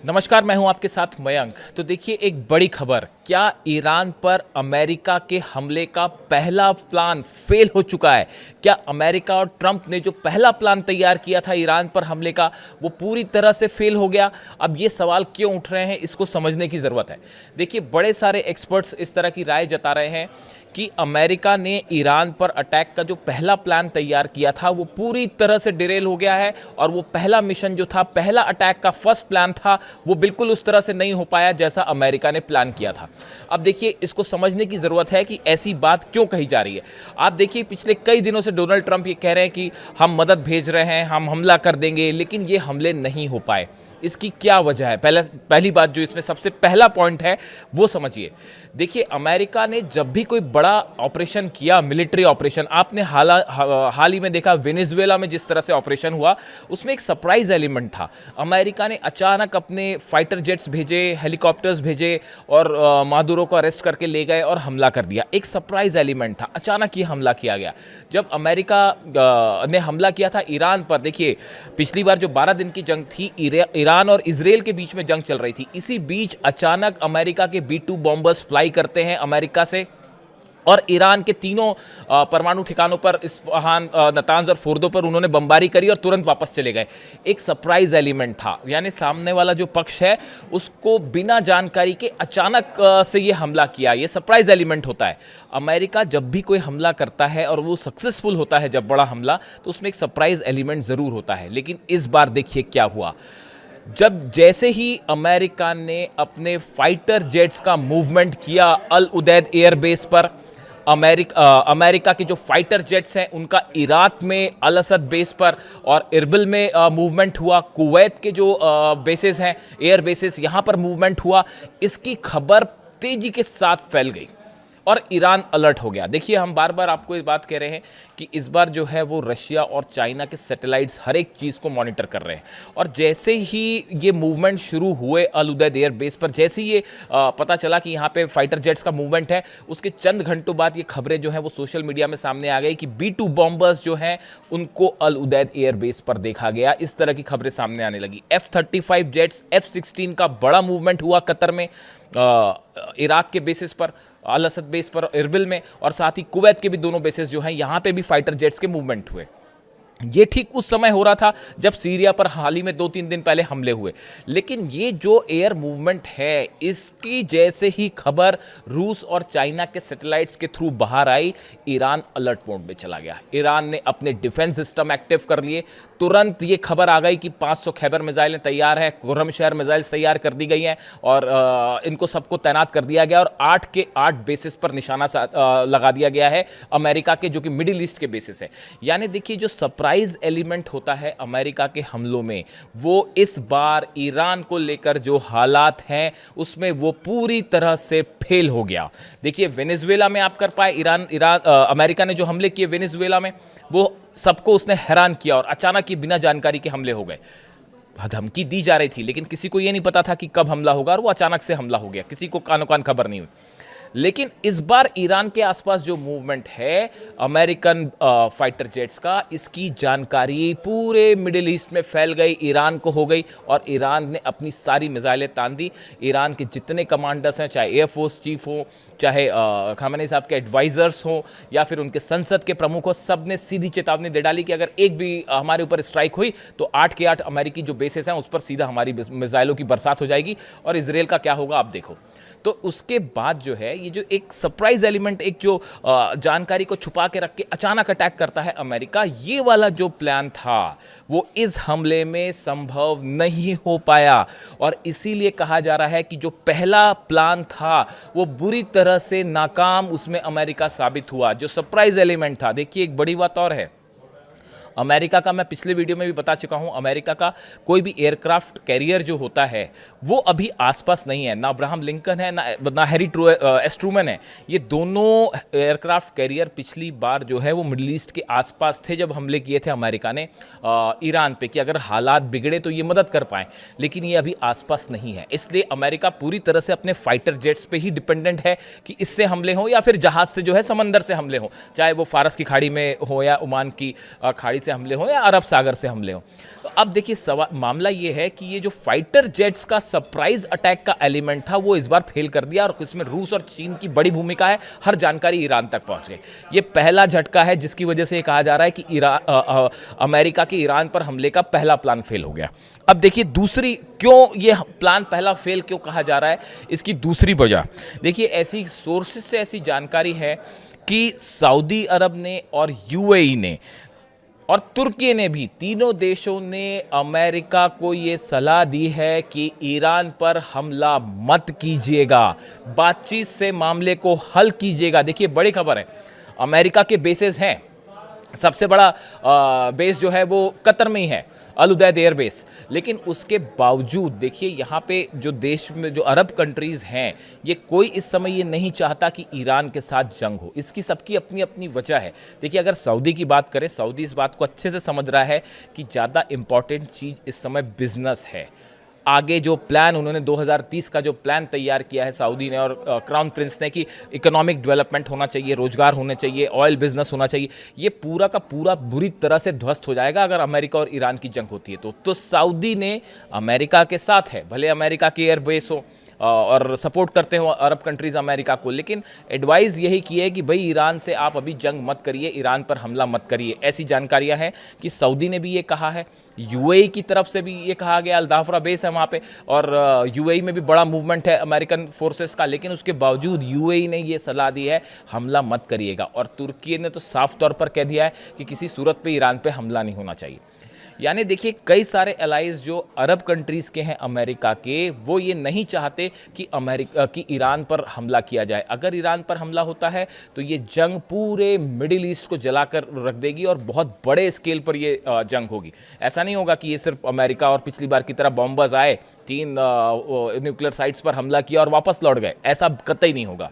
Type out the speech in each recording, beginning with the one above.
नमस्कार, मैं हूं आपके साथ मयंक। तो देखिए, एक बड़ी खबर, क्या ईरान पर अमेरिका के हमले का पहला प्लान फेल हो चुका है? क्या अमेरिका और ट्रंप ने जो पहला प्लान तैयार किया था ईरान पर हमले का, वो पूरी तरह से फेल हो गया? अब ये सवाल क्यों उठ रहे हैं, इसको समझने की ज़रूरत है। देखिए, बड़े सारे एक्सपर्ट्स इस तरह की राय जता रहे हैं कि अमेरिका ने ईरान पर अटैक का जो पहला प्लान तैयार किया था वो पूरी तरह से डिरेल हो गया है, और वो पहला मिशन जो था, पहला अटैक का फर्स्ट प्लान था, वो बिल्कुल उस तरह से नहीं हो पाया जैसा अमेरिका ने प्लान किया था। अब देखिए, इसको समझने की ज़रूरत है कि ऐसी बात क्यों कही जा रही है। आप देखिए, पिछले कई दिनों से डोनाल्ड ट्रंप ये कह रहे हैं कि हम मदद भेज रहे हैं, हम हमला कर देंगे, लेकिन ये हमले नहीं हो पाए। इसकी क्या वजह है? पहली बात जो इसमें सबसे पहला पॉइंट है वो समझिए। देखिए, अमेरिका ने जब भी कोई बड़ा ऑपरेशन किया, मिलिट्री ऑपरेशन, आपने हाल ही में देखा वेनेजुएला में जिस तरह से ऑपरेशन हुआ, उसमें एक सरप्राइज एलिमेंट था। अमेरिका ने अचानक अपने फाइटर जेट्स भेजे, हेलीकॉप्टर्स भेजे, और मादुरो को अरेस्ट करके ले गए और हमला कर दिया। एक सरप्राइज एलिमेंट था, अचानक ये हमला किया गया। जब अमेरिका ने हमला किया था ईरान पर, देखिए पिछली बार जो 12 दिन की जंग थी, ईरान और इजराइल के बीच में जंग चल रही थी, इसी बीच अचानक अमेरिका के B-2 बॉम्बर्स फ्लाई करते हैं अमेरिका से, और ईरान के तीनों परमाणु ठिकानों पर, इस्फहान, नतांज और फोर्दो पर उन्होंने बमबारी करी और तुरंत वापस चले गए। एक सरप्राइज एलिमेंट था, यानी सामने वाला जो पक्ष है उसको बिना जानकारी के अचानक से ये हमला किया। ये सरप्राइज एलिमेंट होता है। अमेरिका जब भी कोई हमला करता है और वो सक्सेसफुल होता है, जब बड़ा हमला, तो उसमें एक सरप्राइज एलिमेंट ज़रूर होता है। लेकिन इस बार देखिए क्या हुआ। जब जैसे ही अमेरिका ने अपने फाइटर जेट्स का मूवमेंट किया अल उदैद एयरबेस पर, अमेरिका के जो फाइटर जेट्स हैं उनका इराक में अल असद बेस पर और इरबिल में मूवमेंट हुआ, कुवैत के जो बेसेस हैं, एयर बेसेस, यहाँ पर मूवमेंट हुआ, इसकी खबर तेजी के साथ फैल गई और ईरान अलर्ट हो गया। देखिए, हम बार बार आपको ये बात कह रहे हैं कि इस बार जो है वो रशिया और चाइना के सैटेलाइट्स हर एक चीज़ को मॉनिटर कर रहे हैं, और जैसे ही ये मूवमेंट शुरू हुए अल उदैद एयर बेस पर, जैसे ही ये पता चला कि यहाँ पे फाइटर जेट्स का मूवमेंट है, उसके चंद घंटों बाद ये खबरें जो हैं वो सोशल मीडिया में सामने आ गई कि B-2 बॉम्बर्स जो हैं उनको अल उदैद एयर बेस पर देखा गया। इस तरह की खबरें सामने आने लगी। F-35 जेट्स, F-16 का बड़ा मूवमेंट हुआ कतर में, इराक के बेसिस पर, अल असद बेस पर इरबिल में, और साथ ही कुवैत के भी दोनों बेसिस जो हैं यहाँ पे भी फाइटर जेट्स के मूवमेंट हुए। ये ठीक उस समय हो रहा था जब सीरिया पर हाल ही में 2-3 दिन पहले हमले हुए। लेकिन ये जो एयर मूवमेंट है, इसकी जैसे ही खबर रूस और चाइना के सैटेलाइट्स के थ्रू बाहर आई, ईरान अलर्ट मोड में चला गया। ईरान ने अपने डिफेंस सिस्टम एक्टिव कर लिए। तुरंत ये खबर आ गई कि 500 खैबर मिसाइलें तैयार हैं, खुर्रमशहर मिसाइल्स तैयार कर दी गई हैं, और इनको सबको तैनात कर दिया गया, और 8 के 8 बेसिस पर निशाना लगा दिया गया है अमेरिका के, जो कि मिडिल ईस्ट के बेसिस है। यानी देखिए, जो सरप्राइज एलिमेंट होता है अमेरिका के हमलों में, वो इस बार ईरान को लेकर जो हालात हैं उसमें वो पूरी तरह से फेल हो गया। देखिए, वेनेजुएला में आप कर पाए, अमेरिका ने जो हमले किए वेनेजुएला में, वो सबको उसने हैरान किया, और अचानक ही बिना जानकारी के हमले हो गए। धमकी दी जा रही थी, लेकिन किसी को यह नहीं पता था कि कब हमला होगा, और वो अचानक से हमला हो गया, किसी को कानो कान खबर नहीं हुई। लेकिन इस बार ईरान के आसपास जो मूवमेंट है अमेरिकन फाइटर जेट्स का, इसकी जानकारी पूरे मिडिल ईस्ट में फैल गई, ईरान को हो गई, और ईरान ने अपनी सारी मिसाइलें तान दी। ईरान के जितने कमांडर्स हैं, चाहे एयरफोर्स चीफ हो, चाहे खामेनी साहब के एडवाइजर्स हो, या फिर उनके संसद के प्रमुख हो, सब ने सीधी चेतावनी दे डाली कि अगर एक भी हमारे ऊपर स्ट्राइक हुई तो 8 के 8 अमेरिकी जो बेसेस हैं उस पर सीधा हमारी मिसाइलों की बरसात हो जाएगी, और इजराइल का क्या होगा आप देखो। तो उसके बाद जो है, ये जो एक सरप्राइज एलिमेंट, एक जो जानकारी को छुपा के रख के अचानक अटैक करता है अमेरिका, ये वाला जो प्लान था वो इस हमले में संभव नहीं हो पाया, और इसीलिए कहा जा रहा है कि जो पहला प्लान था वो बुरी तरह से नाकाम उसमें अमेरिका साबित हुआ। जो सरप्राइज एलिमेंट था, देखिए एक बड़ी बात और है, अमेरिका का, मैं पिछले वीडियो में भी बता चुका हूं, अमेरिका का कोई भी एयरक्राफ्ट कैरियर जो होता है वो अभी आसपास नहीं है। ना अब्राहम लिंकन है, ना हैरी एस ट्रूमन है। ये दोनों एयरक्राफ्ट कैरियर पिछली बार जो है वो मिडिल ईस्ट के आसपास थे जब हमले किए थे अमेरिका ने ईरान पे, कि अगर हालात बिगड़े तो ये मदद कर पाएँ, लेकिन ये अभी आसपास नहीं है। इसलिए अमेरिका पूरी तरह से अपने फाइटर जेट्स पे ही डिपेंडेंट है कि इससे हमले हों या फिर जहाज़ से जो है समंदर से हमले हों, चाहे वो फारस की खाड़ी में हो या ओमान की खाड़ी से हमले हों या अरब सागर से हमले हों। तो अब देखिए मामला ये है कि ये जो फाइटर जेट्स का सरप्राइज अटैक का एलिमेंट था वो इस बार फेल कर दिया, और इसमें रूस और चीन की बड़ी भूमिका है। हर जानकारी ईरान तक पहुंच गई। ये पहला झटका है जिसकी वजह से ये कहा जा रहा है कि अमेरिका के ईरान पर हमले का पहला प्लान फेल हो गया। अब देखिए दूसरी, क्यों ये प्लान पहला फेल क्यों कहा जा रहा है, इसकी दूसरी वजह देखिए, ऐसी सोर्सेज से ऐसी जानकारी है कि सऊदी अरब ने और यूएई ने और तुर्की ने भी, तीनों देशों ने अमेरिका को ये सलाह दी है कि ईरान पर हमला मत कीजिएगा, बातचीत से मामले को हल कीजिएगा। देखिए बड़ी खबर है, अमेरिका के बेसेस हैं, सबसे बड़ा बेस जो है वो कतर में ही है, अल उदैद एयर बेस। लेकिन उसके बावजूद देखिए यहाँ पे जो देश में जो अरब कंट्रीज़ हैं, ये कोई इस समय ये नहीं चाहता कि ईरान के साथ जंग हो। इसकी सबकी अपनी अपनी वजह है। देखिए अगर सऊदी की बात करें, सऊदी इस बात को अच्छे से समझ रहा है कि ज़्यादा इम्पॉर्टेंट चीज़ इस समय बिजनेस है। आगे जो प्लान उन्होंने 2030 का जो प्लान तैयार किया है सऊदी ने और क्राउन प्रिंस ने, कि इकोनॉमिक डेवलपमेंट होना चाहिए, रोजगार होने चाहिए, ऑयल बिजनेस होना चाहिए, ये पूरा का पूरा बुरी तरह से ध्वस्त हो जाएगा अगर अमेरिका और ईरान की जंग होती है तो सऊदी ने अमेरिका के साथ है, भले अमेरिका की एयरबेस हो और सपोर्ट करते हो अरब कंट्रीज़ अमेरिका को, लेकिन एडवाइस यही की है कि भाई ईरान से आप अभी जंग मत करिए, ईरान पर हमला मत करिए। ऐसी जानकारियां हैं कि सऊदी ने भी ये कहा है, यूएई की तरफ से भी ये कहा गया, अल-दाफरा बेस है वहाँ पे, और यूएई में भी बड़ा मूवमेंट है अमेरिकन फोर्सेस का, लेकिन उसके बावजूद यूएई ने ये सलाह दी है हमला मत करिएगा। और तुर्की ने तो साफ तौर पर कह दिया है कि किसी सूरत पे ईरान पे हमला नहीं होना चाहिए। यानी देखिए कई सारे अलाइज जो अरब कंट्रीज़ के हैं अमेरिका के, वो ये नहीं चाहते कि ईरान पर हमला किया जाए। अगर ईरान पर हमला होता है तो ये जंग पूरे मिडिल ईस्ट को जलाकर रख देगी और बहुत बड़े स्केल पर ये जंग होगी। ऐसा नहीं होगा कि ये सिर्फ अमेरिका और पिछली बार की तरह बॉम्बर्स आए, 3 न्यूक्लियर साइट्स पर हमला किया और वापस लौट गए, ऐसा कतई नहीं होगा।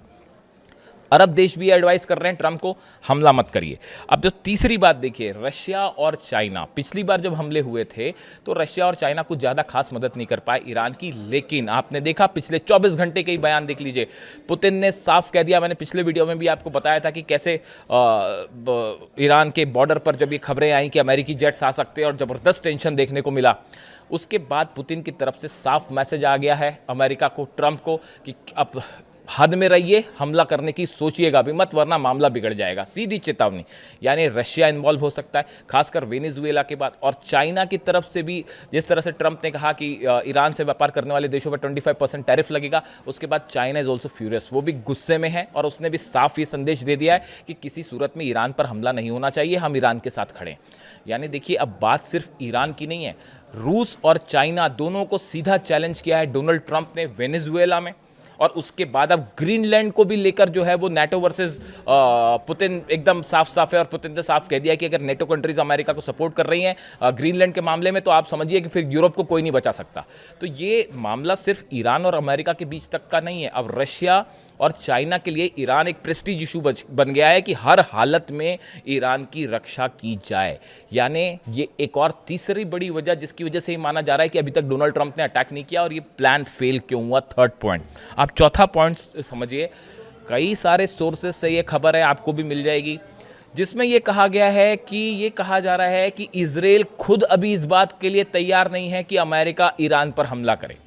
अरब देश भी एडवाइस कर रहे हैं ट्रंप को, हमला मत करिए। अब जो तीसरी बात देखिए, रशिया और चाइना, पिछली बार जब हमले हुए थे तो रशिया और चाइना कुछ ज़्यादा खास मदद नहीं कर पाए ईरान की, लेकिन आपने देखा पिछले 24 घंटे के ही बयान देख लीजिए, पुतिन ने साफ कह दिया, मैंने पिछले वीडियो में भी आपको बताया था कि कैसे ईरान के बॉर्डर पर जब ये खबरें आई कि अमेरिकी जेट्स आ सकते हैं और ज़बरदस्त टेंशन देखने को मिला, उसके बाद पुतिन की तरफ से साफ मैसेज आ गया है अमेरिका को, ट्रंप को, कि अब हद में रहिए, हमला करने की सोचिएगा भी मत, वरना मामला बिगड़ जाएगा। सीधी चेतावनी। यानी रशिया इन्वॉल्व हो सकता है, खासकर वेनेजुएला के बाद, और चाइना की तरफ से भी, जिस तरह से ट्रंप ने कहा कि ईरान से व्यापार करने वाले देशों पर 25% टैरिफ लगेगा, उसके बाद चाइना इज ऑल्सो फ्यूरियस, वो भी गुस्से में है और उसने भी साफ ये संदेश दे दिया है कि किसी सूरत में ईरान पर हमला नहीं होना चाहिए, हम ईरान के साथ खड़े हैं। यानी देखिए अब बात सिर्फ ईरान की नहीं है, रूस और चाइना दोनों को सीधा चैलेंज किया है डोनाल्ड ट्रंप ने वेनेजुएला में, और उसके बाद अब ग्रीनलैंड को भी लेकर जो है वो नेटो वर्सेस पुतिन एकदम साफ साफ है, और पुतिन ने साफ कह दिया कि अगर नेटो कंट्रीज अमेरिका को सपोर्ट कर रही हैं ग्रीनलैंड के मामले में, तो आप समझिए कि फिर यूरोप को कोई नहीं बचा सकता। तो ये मामला सिर्फ ईरान और अमेरिका के बीच तक का नहीं है, अब रशिया और चाइना के लिए ईरान एक प्रेस्टीज इशू बन गया है कि हर हालत में ईरान की रक्षा की जाए। यानी ये एक और तीसरी बड़ी वजह जिसकी वजह से ये माना जा रहा है कि अभी तक डोनाल्ड ट्रंप ने अटैक नहीं किया और ये प्लान फेल क्यों हुआ। थर्ड पॉइंट, आप चौथा पॉइंट समझिए, कई सारे सोर्सेस से ये खबर है, आपको भी मिल जाएगी, जिसमें ये कहा गया है कि ये कहा जा रहा है कि इजराइल खुद अभी इस बात के लिए तैयार नहीं है कि अमेरिका ईरान पर हमला करे,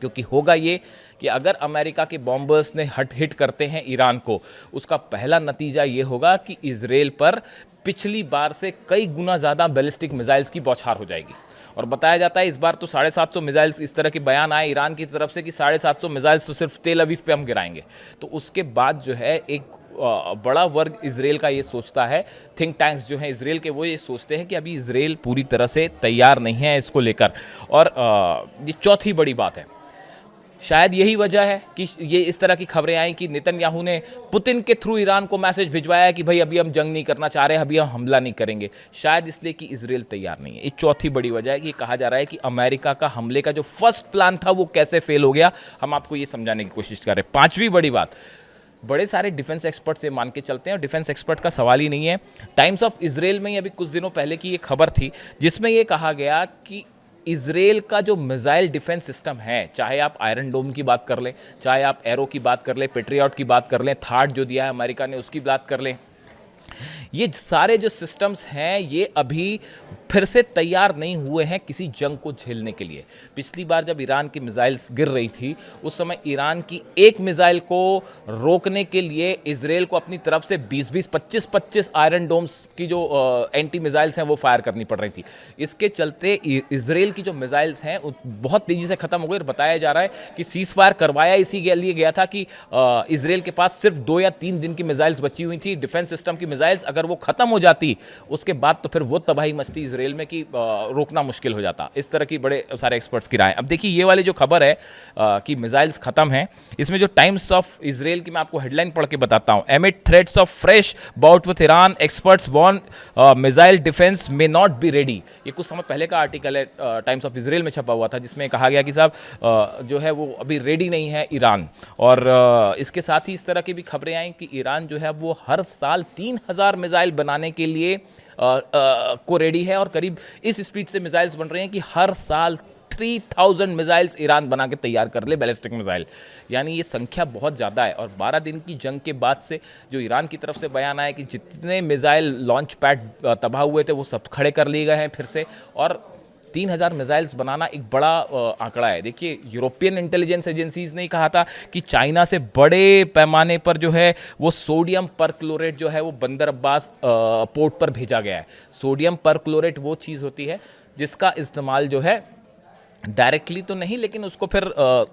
क्योंकि होगा ये कि अगर अमेरिका के बॉम्बर्स ने हिट करते हैं ईरान को, उसका पहला नतीजा ये होगा कि इजराइल पर पिछली बार से कई गुना ज़्यादा बैलिस्टिक मिसाइल्स की बौछार हो जाएगी। और बताया जाता है इस बार तो 750 मिसाइल्स, इस तरह के बयान आए ईरान की तरफ से कि 750 मिसाइल्स तो सिर्फ तेल अवीव पे हम गिराएंगे। तो उसके बाद जो है एक बड़ा वर्ग इजराइल का ये सोचता है, थिंक टैंक्स जो हैं इजराइल के, वो ये सोचते हैं कि अभी इजराइल पूरी तरह से तैयार नहीं है इसको लेकर। और ये चौथी बड़ी बात है, शायद यही वजह है कि ये इस तरह की खबरें आई कि नेतन्याहू ने पुतिन के थ्रू ईरान को मैसेज भिजवाया कि भाई अभी हम जंग नहीं करना चाह रहे, अभी हम हमला नहीं करेंगे, शायद इसलिए कि इजराइल तैयार नहीं है। ये चौथी बड़ी वजह है कि कहा जा रहा है कि अमेरिका का हमले का जो फर्स्ट प्लान था वो कैसे फेल हो गया, हम आपको ये समझाने की कोशिश कर रहे हैं। पांचवी बड़ी बात, बड़े सारे डिफेंस एक्सपर्ट से मान के चलते हैं, और डिफेंस एक्सपर्ट का सवाल ही नहीं है। टाइम्स ऑफ इजराइल में अभी कुछ दिनों पहले की ये खबर थी जिसमें ये कहा गया कि इजराइल का जो मिसाइल डिफेंस सिस्टम है, चाहे आप आयरन डोम की बात कर लें, चाहे आप एरो की बात कर लें, पेट्रियट की बात कर लें, थार्ड जो दिया है अमेरिका ने उसकी बात कर लें, ये सारे जो सिस्टम्स हैं ये अभी फिर से तैयार नहीं हुए हैं किसी जंग को झेलने के लिए। पिछली बार जब ईरान की मिसाइल्स गिर रही थी उस समय ईरान की एक मिसाइल को रोकने के लिए इजराइल को अपनी तरफ से 20-20, 25-25 आयरन डोम्स की जो एंटी मिसाइल्स हैं वो फायर करनी पड़ रही थी। इसके चलते इजराइल की जो मिसाइल्स हैं बहुत तेजी से खत्म हो गई और बताया जा रहा है कि सीज फायर करवाया इसी के लिए गया था कि इजराइल के पास सिर्फ 2 या 3 दिन की मिसाइल्स बची हुई थी, डिफेंस सिस्टम की मिसाइल्स। अगर वो खत्म हो जाती उसके बाद तो फिर वो तबाही मचती इजराइल में कि रोकना मुश्किल हो जाता। इस तरह की बड़े सारे एक्सपर्ट्स की राय। अब देखिए ये वाली जो खबर है कि मिसाइल्स खत्म हैं, इसमें जो टाइम्स ऑफ इजराइल की मैं आपको हेडलाइन पढ़ के बताता हूं। Amid threats of fresh bout with Iran, experts warn missile defence may not be ready. ये कुछ समय पहले का आर्टिकल है, टाइम्स ऑफ इजराइल में छपा हुआ था, जिसमें कहा गया कि साहब जो है वो अभी रेडी नहीं है ईरान। और इसके साथ ही इस तरह की भी खबरें आई कि ईरान जो है वो हर साल 3000 मिसाइल बनाने के लिए को रेडी है और करीब इस स्पीड से मिसाइल्स बन रहे हैं कि हर साल 3000 मिसाइल्स ईरान बना के तैयार कर ले, बैलिस्टिक मिसाइल। यानी ये संख्या बहुत ज़्यादा है। और 12 दिन की जंग के बाद से जो ईरान की तरफ से बयान आया कि जितने मिसाइल लॉन्च पैड तबाह हुए थे वो सब खड़े कर लिए गए हैं फिर से, और 3000 मिसाइल्स बनाना एक बड़ा आंकड़ा है। देखिए यूरोपियन इंटेलिजेंस एजेंसीज ने कहा था कि चाइना से बड़े पैमाने पर जो है वो सोडियम परक्लोरेट जो है वो बंदर अब्बास पोर्ट पर भेजा गया है। सोडियम परक्लोरेट वो चीज़ होती है जिसका इस्तेमाल जो है डायरेक्टली तो नहीं, लेकिन उसको फिर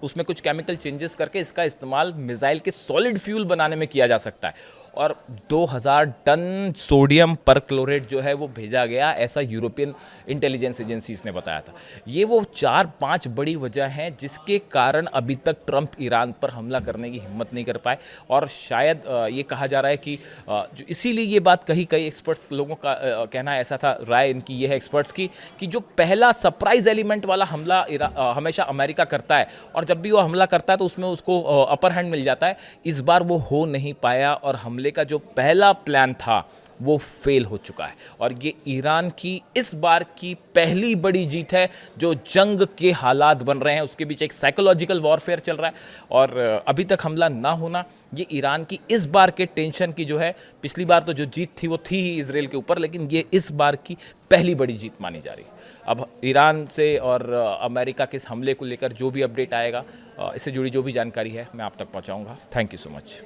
उसमें कुछ केमिकल चेंजेस करके इसका इस्तेमाल मिसाइल के सॉलिड फ्यूल बनाने में किया जा सकता है। और 2000 टन सोडियम परक्लोरेट जो है वो भेजा गया, ऐसा यूरोपियन इंटेलिजेंस एजेंसीज ने बताया था। ये वो 4-5 बड़ी वजह हैं जिसके कारण अभी तक ट्रंप ईरान पर हमला करने की हिम्मत नहीं कर पाए। और शायद ये कहा जा रहा है कि जो इसीलिए ये बात कई एक्सपर्ट्स लोगों का कहना ऐसा था, राय इनकी ये है एक्सपर्ट्स की, कि जो पहला सरप्राइज एलिमेंट वाला हमला हमेशा अमेरिका करता है और जब भी वो हमला करता है तो उसमें उसको अपर हैंड मिल जाता है। इस बार वो हो नहीं पाया और हमले का जो पहला प्लान था वो फेल हो चुका है। और ये ईरान की इस बार की पहली बड़ी जीत है। जो जंग के हालात बन रहे हैं उसके बीच एक साइकोलॉजिकल वॉरफेयर चल रहा है और अभी तक हमला ना होना ये ईरान की इस बार के टेंशन की जो है, पिछली बार तो जो जीत थी वो थी ही इजराइल के ऊपर, लेकिन ये इस बार की पहली बड़ी जीत मानी जा रही है। अब ईरान से और अमेरिका के इस हमले को लेकर जो भी अपडेट आएगा, इससे जुड़ी जो भी जानकारी है मैं आप तक पहुंचाऊंगा। Thank you so much.